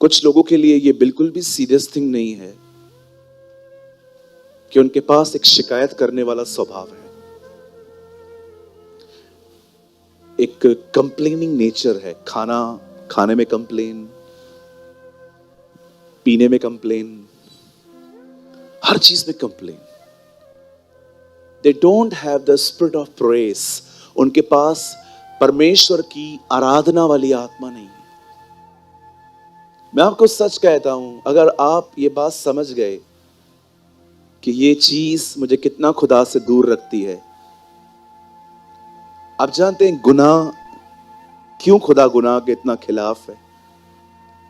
कुछ लोगों के लिए ये बिल्कुल भी सीरियस थिंग नहीं है कि उनके पास एक शिकायत करने वाला स्वभाव है, एक कंप्लेनिंग नेचर है। खाने में कंप्लेन, पीने में कंप्लेन, हर चीज में complain. They don't have the spirit of praise. उनके पास परमेश्वर की आराधना वाली आत्मा नहीं है। मैं आपको सच कहता हूं, अगर आप ये बात समझ गए कि ये चीज मुझे कितना खुदा से दूर रखती है। आप जानते हैं गुनाह क्यों खुदा गुनाह के इतना खिलाफ है?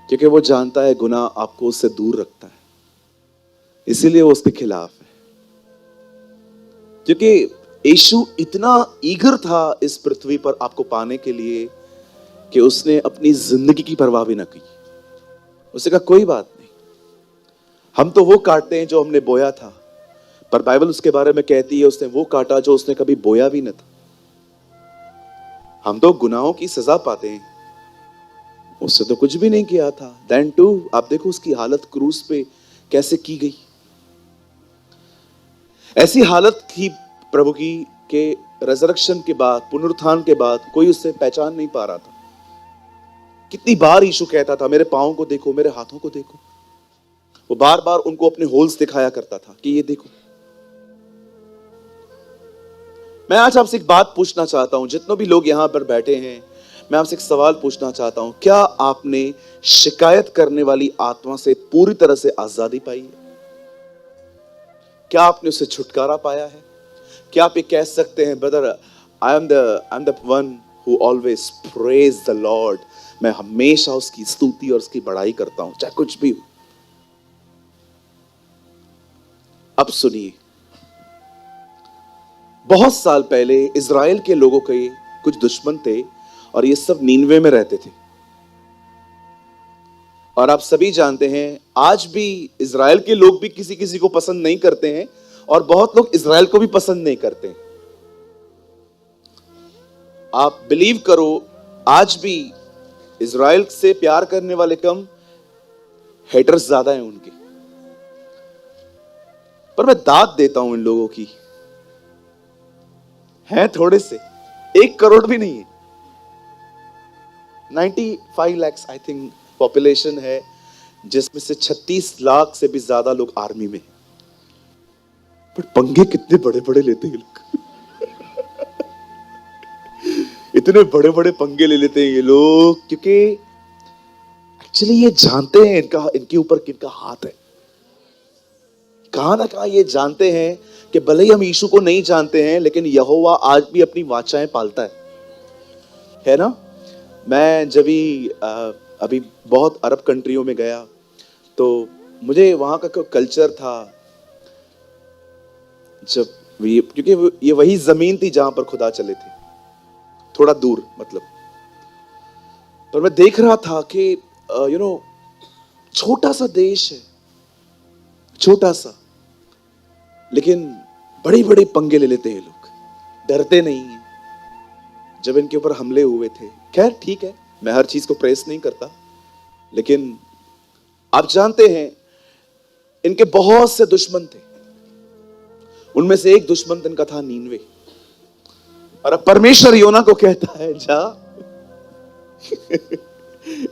क्योंकि वो जानता है गुनाह आपको उससे दूर रखता है, इसीलिए वो उसके खिलाफ है। क्योंकि यीशु इतना ईगर था इस पृथ्वी पर आपको पाने के लिए कि उसने अपनी जिंदगी की परवाह भी ना की। उसने कहा कोई बात नहीं, हम तो वो काटते हैं जो हमने बोया था, पर बाइबल उसके बारे में कहती है उसने वो काटा जो उसने कभी बोया भी न था। हम तो गुनाहों की सजा पाते हैं, उससे तो कुछ भी नहीं किया था। देन टू आप देखो उसकी हालत क्रूस पे कैसे की गई। ऐसी हालत थी प्रभु की के रेजरेक्शन के बाद, पुनरुत्थान के बाद कोई उससे पहचान नहीं पा रहा था। कितनी बार यीशु कहता था मेरे पांवों को देखो, मेरे हाथों को देखो। वो बार बार उनको अपने होल्स दिखाया करता था कि ये देखो। मैं आज आपसे एक बात पूछना चाहता हूं, जितने भी लोग यहां पर बैठे हैं, मैं आपसे एक सवाल पूछना चाहता हूं। क्या आपने शिकायत करने वाली आत्मा से पूरी तरह से आजादी पाई है? क्या आपने उससे छुटकारा पाया है? क्या आप ये कह सकते हैं brother, I am the one who always praise the Lord. मैं हमेशा उसकी स्तुति और उसकी बड़ाई करता हूं, चाहे कुछ भी हो। अब सुनिए, बहुत साल पहले इजराइल के लोगों के कुछ दुश्मन थे और ये सब नीनवे में रहते थे। और आप सभी जानते हैं आज भी इजराइल के लोग भी किसी किसी को पसंद नहीं करते हैं और बहुत लोग इजराइल को भी पसंद नहीं करते। आप बिलीव करो, आज भी इजराइल से प्यार करने वाले कम, हेटर्स ज्यादा हैं उनके। पर मैं दाद देता हूं इन लोगों की, हैं थोड़े से, 1 करोड़ भी नहीं है। 95 lakhs आई थिंक पॉपुलेशन है, जिसमें से 36 लाख से भी ज्यादा लोग आर्मी में हैं। पर पंगे कितने बड़े बड़े लेते हैं लोग। इतने बड़े बड़े पंगे ले लेते हैं ये लोग, क्योंकि एक्चुअली ये जानते हैं इनके ऊपर किनका हाथ है। कहां ना कहां ये जानते हैं कि भले ही हम यीशु को नहीं जानते हैं, लेकिन यहोवा आज भी अपनी वाचाएं पालता है ना। मैं जब भी अभी बहुत अरब कंट्रियों में गया तो मुझे वहां का कल्चर था, जब क्योंकि ये वही जमीन थी जहां पर खुदा चले थे, थोड़ा दूर मतलब। पर मैं देख रहा था कि छोटा सा देश है, छोटा सा, लेकिन बड़े बड़े पंगे ले लेते हैं लोग, डरते नहीं हैं। जब इनके ऊपर हमले हुए थे, खैर ठीक है, मैं हर चीज को प्रेस नहीं करता, लेकिन आप जानते हैं इनके बहुत से दुश्मन थे। उनमें से एक दुश्मन इनका था नीनवे। और अब परमेश्वर योना को कहता है जा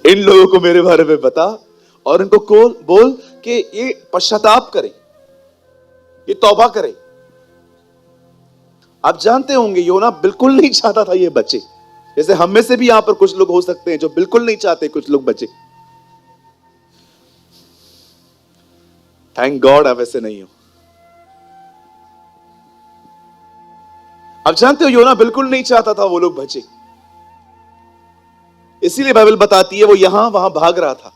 इन लोगों को मेरे बारे में बता और इनको बोल कि ये पश्चाताप करें, ये तौबा करें। आप जानते होंगे योना बिल्कुल नहीं चाहता था ये बचे। जैसे हम में से भी यहां पर कुछ लोग हो सकते हैं जो बिल्कुल नहीं चाहते कुछ लोग बचे। थैंक गॉड आप ऐसे नहीं हो। आप जानते हो योना बिल्कुल नहीं चाहता था वो लोग बचे, इसीलिए बाइबल बताती है वो यहां वहां भाग रहा था।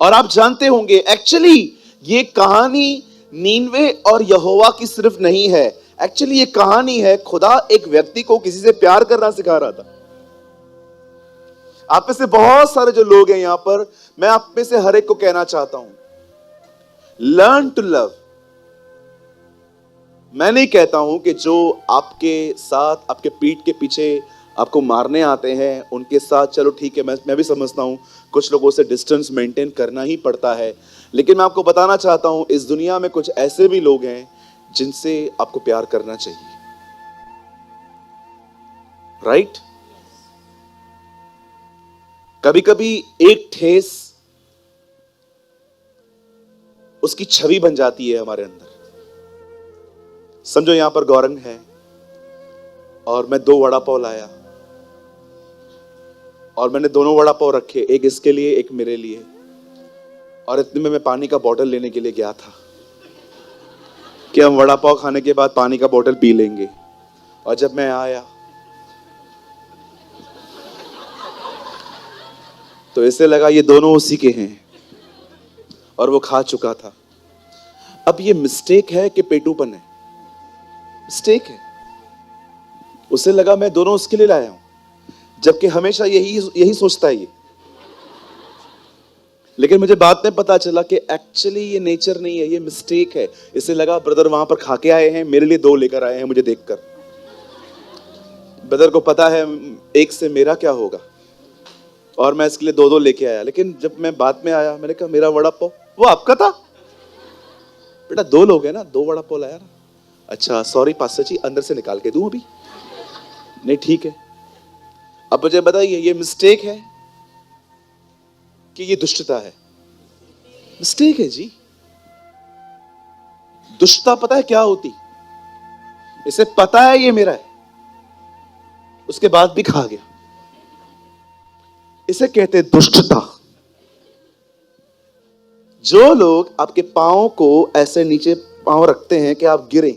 और आप जानते होंगे एक्चुअली ये कहानी नीनवे और यहोवा की सिर्फ नहीं है, एक्चुअली ये कहानी है खुदा एक व्यक्ति को किसी से प्यार करना सिखा रहा था। आप में से बहुत सारे जो लोग हैं यहां पर, मैं आप में से हर एक को कहना चाहता हूं, लर्न टू लव। मैं नहीं कहता हूं कि जो आपके साथ आपके पीठ के पीछे आपको मारने आते हैं उनके साथ चलो ठीक है, मैं भी समझता हूं कुछ लोगों से डिस्टेंस मेंटेन करना ही पड़ता है, लेकिन मैं आपको बताना चाहता हूं इस दुनिया में कुछ ऐसे भी लोग हैं जिनसे आपको प्यार करना चाहिए, राइट? कभी कभी एक ठेस उसकी छवि बन जाती है हमारे अंदर। समझो यहां पर गौरंग है और मैं 2 वड़ा पाव लाया और मैंने दोनों वड़ा पाव रखे, एक इसके लिए एक मेरे लिए, और इतने में मैं पानी का बोतल लेने के लिए गया था कि हम वड़ा पाव खाने के बाद पानी का बोतल पी लेंगे। और जब मैं आया तो इससे लगा ये दोनों उसी के हैं और वो खा चुका था। अब ये मिस्टेक है कि पेटूपन है? मिस्टेक है। उसे लगा मैं दोनों उसके लिए लाया हूं, जबकि हमेशा यही सोचता है ये। लेकिन मुझे बाद में पता चला कि एक्चुअली ये नेचर नहीं है, ये मिस्टेक है। इसे लगा ब्रदर वहां पर खा के आए हैं, मेरे लिए 2 लेकर आए हैं मुझे देखकर। ब्रदर को पता है एक से मेरा क्या होगा, और मैं इसके लिए 2 लेके आया। लेकिन जब मैं बाद में आया मैंने कहा मेरा वड़ा पाव वो आपका था बेटा, 2 लोग हैं ना, 2 वड़ा पाव लाया ना। अच्छा सॉरी पास्टर जी, अंदर से निकाल के दूं अभी? नहीं ठीक है। अब मुझे बताइए ये मिस्टेक है कि ये दुष्टता है? मिस्टेक है जी। दुष्टता पता है क्या होती? इसे पता है ये मेरा है, उसके बाद भी खा गया। इसे कहते हैं दुष्टता। जो लोग आपके पांव को ऐसे नीचे पांव रखते हैं कि आप गिरे,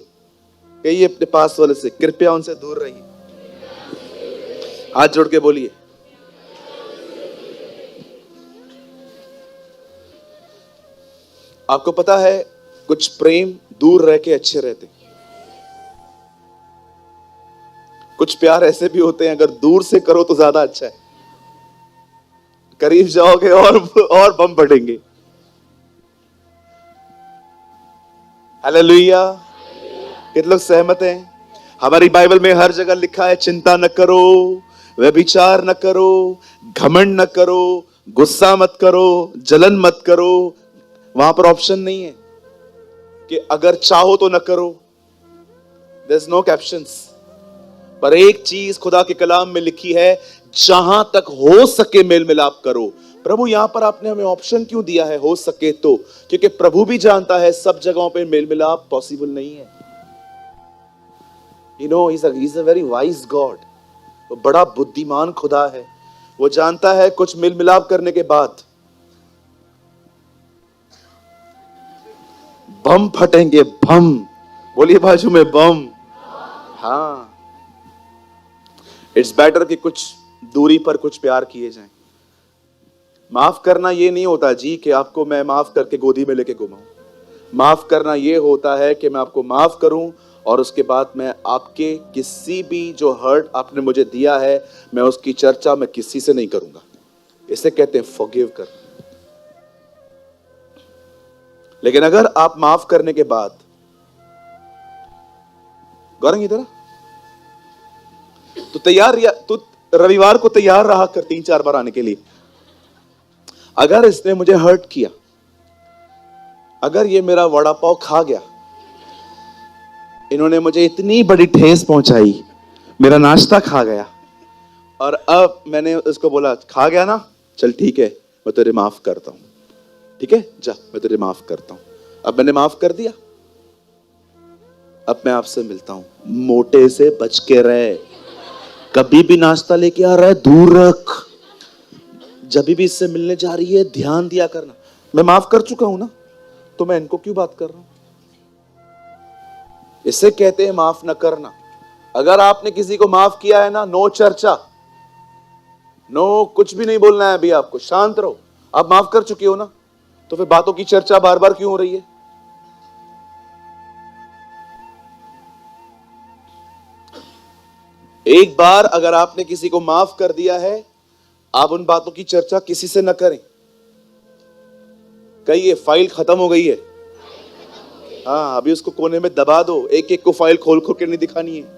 कहिए अपने पास वाले से कृपया उनसे दूर रहिए। हाथ जोड़ के बोलिए आपको पता है कुछ प्रेम दूर रह के अच्छे रहते, कुछ प्यार ऐसे भी होते हैं अगर दूर से करो तो ज्यादा अच्छा है, करीब जाओगे और बम फटेंगे। हालेलुया। कितने लोग सहमत हैं? हमारी बाइबल में हर जगह लिखा है चिंता न करो, व्यभिचार न करो, घमंड न करो, गुस्सा मत करो, जलन मत करो। वहां पर ऑप्शन नहीं है कि अगर चाहो तो न करो, देयर इज नो कैप्शंस। पर एक चीज खुदा के कलाम में लिखी है, जहां तक हो सके मेल मिलाप करो। प्रभु यहां पर आपने हमें ऑप्शन क्यों दिया है हो सके तो? क्योंकि प्रभु भी जानता है सब जगहों पे मेल मिलाप पॉसिबल नहीं है। You know he is a very wise God. वो बड़ा बुद्धिमान खुदा है। वो जानता है कुछ मेल मिलाप करने के बाद बम फटेंगे, बम। बोलिए बाजू में बम। हाँ, इट्स बेटर कि कुछ दूरी पर कुछ प्यार किए जाएं। माफ करना ये नहीं होता जी कि आपको मैं माफ करके गोदी में लेके घुमाऊं। माफ करना ये होता है कि मैं आपको माफ करूं और उसके बाद मैं आपके किसी भी जो हर्ट आपने मुझे दिया है, मैं उसकी चर्चा मैं किसी से नहीं करूंगा। इसे कहते हैं फॉरगिव कर। लेकिन अगर आप माफ करने के बाद, गौरंग इधर तो तैयार, तू रविवार को तैयार रहा कर 3-4 बार आने के लिए। अगर इसने मुझे हर्ट किया, अगर ये मेरा वड़ा पाव खा गया, इन्होंने मुझे इतनी बड़ी ठेस पहुंचाई, मेरा नाश्ता खा गया, और अब मैंने उसको बोला खा गया ना, चल ठीक है मैं तुझे माफ करता हूं, ठीक है जा मैं तुझे माफ करता हूं। अब मैंने माफ कर दिया, अब मैं आपसे मिलता हूं, मोटे से बच के रहे। कभी भी नाश्ता लेके आ रहा है दूर रख, जब भी इससे मिलने जा रही है ध्यान दिया करना। मैं माफ कर चुका हूं ना, तो मैं इनको क्यों बात कर रहा हूं? इसे कहते हैं माफ न करना। अगर आपने किसी को माफ किया है ना, नो चर्चा, नो कुछ भी नहीं बोलना है अभी आपको, शांत रहो। आप माफ कर चुके हो ना, तो फिर बातों की चर्चा बार बार क्यों हो रही है? एक बार अगर आपने किसी को माफ कर दिया है, आप उन बातों की चर्चा किसी से न करें। कहिए फाइल खत्म हो गई है। हाँ, अभी उसको कोने में दबा दो, एक एक को फाइल खोल खोल के नहीं दिखानी है।